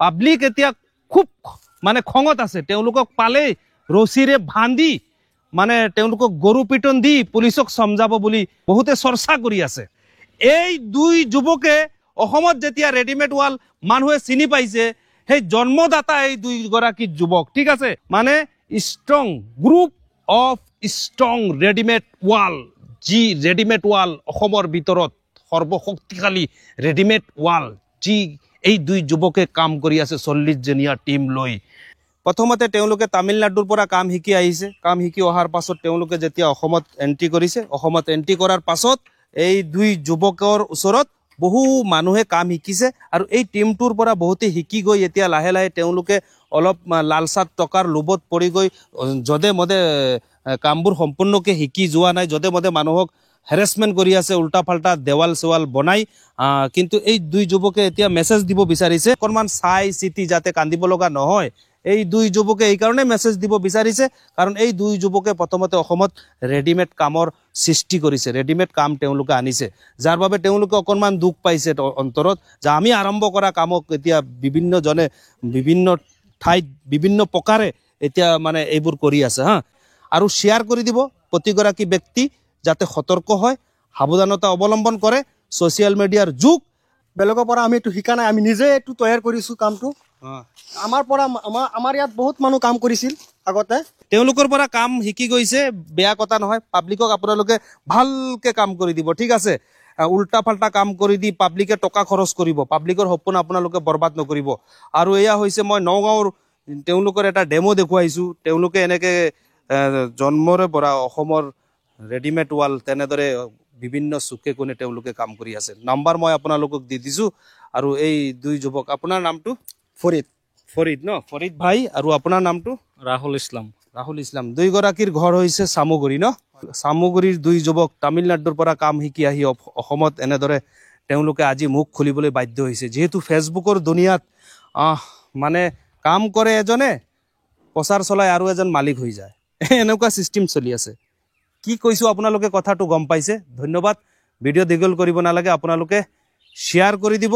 public এতিয়া খুব মানে খঙত আছে তেওঁলোকক পালেই ৰছীৰে বান্ধি মানে তেওঁলোকক গৰু পিটন দি পুলিচক সমজাব বুলি বহুতে চৰ্চা কৰি আছে এই দুই যুৱকে অসমত যেতিয়া ৰেডিমেড ৱাল মানুহে চিনি পাইছে সেই জন্মদাতা এই দুইগৰাকী যুৱক ঠিক আছে মানে strong group of strong readymade wall যি ৰেডিমেড ৱাল অসমৰ ভিতৰত সৰ্বশক্তিশালী ৰেডিমেড ৱাল যি এই দুই যুৱকে কাম কৰি আছে 40 জনীয়া টিম লৈ প্ৰথমতে তেওঁলোকে তামিলনাডুৰ পৰা কাম শিকি আহিছে কাম শিকি অহাৰ পাছত তেওঁলোকে যেতিয়া অসমত এন্ট্ৰি কৰিছে অসমত এন্ট্ৰি কৰাৰ পাছত এই দুই যুৱকৰ ওচৰত বহু মানুহে কাম শিকিছে আৰু এই টিমটোৰ পৰা বহুতে শিকি গৈ এতিয়া লাহে লাহে তেওঁলোকে অলপ লালসাত টকাৰ লোভত পৰি গৈ যদে মদে কামবোৰ সম্পূৰ্ণকে শিকি যোৱা নাই যদে মদে মানুহক হেৰাসমেন্ট কৰি আছে উল্টা ফাল্টা দেৱাল সেৱাল বনাই কিন্তু এই দুই যুৱকে এতিয়া মেছেজ দিব বিচাৰিছে অকণমান চাই চিতি যাতে কান্দিব লগা নহয় এই দুই যুৱকে এই কাৰণে মেছেজ দিব বিচাৰিছে কাৰণ এই দুই যুৱকে প্ৰথমতে অসমত ৰেডিমেড কামৰ সৃষ্টি কৰিছে ৰেডিমেড কাম তেওঁলোকে আনিছে যাৰ বাবে তেওঁলোকে অকণমান দুখ পাইছে অন্তৰত যে আমি আৰম্ভ কৰা কামক এতিয়া বিভিন্ন জনে বিভিন্ন ঠাইত বিভিন্ন প্ৰকাৰে এতিয়া মানে এইবোৰ কৰি আছে হা আৰু শেয়াৰ কৰি দিব প্ৰতিগৰাকী ব্যক্তি যাতে সতৰ্ক হয় সাৱধানতা অৱলম্বন কৰে সোশ্যাল মিডিয়াৰ যুগ বেলেগৰ পৰা আমি এইটো শিকা নাই আমি নিজে এইটো তৈয়াৰ কৰিছো কামটো আমাৰ পৰা আমাৰ ইয়াত বহুত মানুহ কাম কৰিছিল আগতে তেওঁলোকৰ পৰা কাম শিকি গৈছে বেয়া কথা নহয় পাব্লিকক আপোনালোকে ভালকে কাম কৰি দিব ঠিক আছে উল্টা ফাল্টা কাম কৰি দি পাব্লিকে টকা খৰচ কৰিব পাব্লিকৰ সপোন আপোনালোকে বৰবাদ নকৰিব আৰু এয়া হৈছে মই নগাঁৱৰ তেওঁলোকৰ এটা ডেমো দেখুৱাইছো তেওঁলোকে এনেকে জন্মৰে পৰা অসমৰ ৰেডিমেড ৱাল তেনেদৰে বিভিন্ন চুকে কোণে তেওঁলোকে কাম কৰি আছে নাম্বাৰ মই আপোনালোকক দি দিছো আৰু এই দুই যুৱক আপোনাৰ নামটো ফৰিদ ন ফৰিদ ভাই আৰু আপোনাৰ নামটো ৰাহুল ইছলাম দুইগৰাকীৰ ঘৰ হৈছে চামুগুৰি ন চামুগুৰিৰ দুই যুৱক তামিলনাডুৰ পৰা কাম শিকি আহি অসমত এনেদৰে তেওঁলোকে আজি মুখ খুলিবলৈ বাধ্য হৈছে যেহেতু ফেচবুকৰ দুনিয়াত মানে কাম কৰে এজনে প্ৰচাৰ চলাই আৰু এজন মালিক হৈ যায় এনেকুৱা চিষ্টেম চলি আছে কি কৈছো আপোনালোকে কথাটো গম পাইছে ধন্যবাদ ভিডিঅ' দীঘল কৰিব নালাগে আপোনালোকে শ্বেয়াৰ কৰি দিব